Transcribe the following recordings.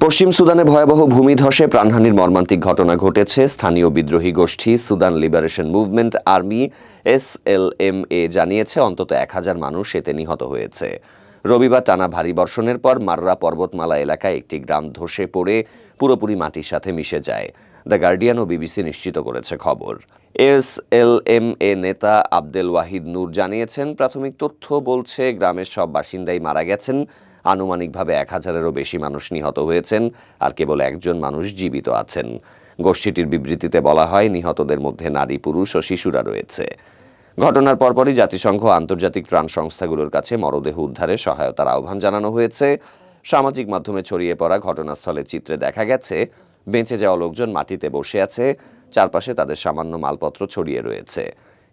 পশ্চিম সুদানে ভয়াবহ ভূমিধসে প্রাণহানির মর্মান্তিক ঘটনা ঘটেছে। স্থানীয় বিদ্রোহী গোষ্ঠী Sudan liberation movement army SLMA জানিয়েছে অন্তত 1000 মানুষ এতে নিহত হয়েছে। রবিবার টানা ভারী বর্ষণের পর মাররা পর্বতমালা এলাকায় একটি গ্রাম ধসে পড়ে পুরোপুরি মাটির সাথে মিশে যায়। দ্য গার্ডিয়ান ও BBC নিশ্চিত করেছে খবর। SLMA নেতা আবদেল ওয়াহিদ নূর জানিয়েছেন, প্রাথমিক তথ্য বলছে গ্রামের সব বাসিন্দাই মারা গেছেন। আনুমানিকভাবে 1000-এরও বেশি মানুষ নিহত হয়েছেন আর কেবল একজন মানুষ জীবিত আছেন। গোষ্ঠীটির বিবৃতিতে বলা হয়, নিহতদের মধ্যে নারী, পুরুষ ও শিশুরা রয়েছে। ঘটনার পরপরই জাতিসংঘ আন্তর্জাতিক ত্রাণ সংস্থাগুলোর কাছে মরদেহ উদ্ধারে সহায়তার আহ্বান জানানো হয়েছে। সামাজিক মাধ্যমে ছড়িয়ে পড়া ঘটনাস্থলের চিত্রে দেখা গেছে বেঁচে যাওয়া লোকজন মাটিতে বসে আছে, চারপাশে তাদের সামান্য মালপত্র ছড়িয়ে রয়েছে।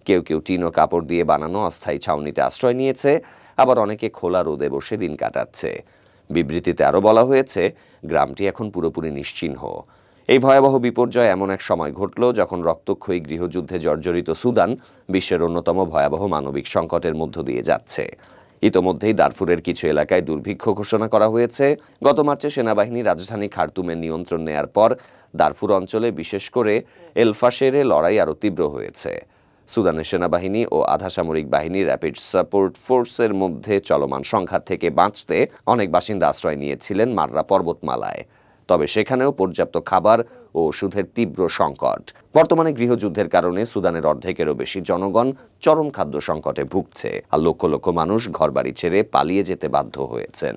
কেউ কেউ টিন ও কাপড় দিয়ে বানানো অস্থায়ী ছাউনিতে আশ্রয় নিয়েছে, আবার অনেকে খোলা রোদে বসে দিন কাটাচ্ছে। বিবৃতিতে আরও বলা হয়েছে, গ্রামটি এখন পুরোপুরি নিশ্চিহ্ন। এই ভয়াবহ বিপর্যয় এমন এক সময় ঘটল যখন রক্তক্ষয়ী গৃহযুদ্ধে জর্জরিত সুদান বিশ্বের অন্যতম ভয়াবহ মানবিক সংকটের মধ্য দিয়ে যাচ্ছে। ইতোমধ্যেই দারফুরের কিছু এলাকায় দুর্ভিক্ষ ঘোষণা করা হয়েছে। গত মার্চে সেনাবাহিনী রাজধানী খার্তুমের নিয়ন্ত্রণ নেয়ার পর দারফুর অঞ্চলে, বিশেষ করে এলফাশেরে লড়াই আরও তীব্র হয়েছে। সুদানের সেনাবাহিনী ও আধাসামরিক বাহিনী র্যাপিড সাপোর্ট ফোর্সের মধ্যে চলমান সংঘাত থেকে বাঁচতে অনেক বাসিন্দা আশ্রয় নিয়েছিলেন মাররা পর্বতমালায়। তবে সেখানেও পর্যাপ্ত খাবার ও ওষুধের তীব্র সংকট। বর্তমানে গৃহযুদ্ধের কারণে সুদানের অর্ধেকেরও বেশি জনগণ চরম খাদ্য সংকটে ভুগছে, আর লক্ষ লক্ষ মানুষ ঘরবাড়ি ছেড়ে পালিয়ে যেতে বাধ্য হয়েছেন।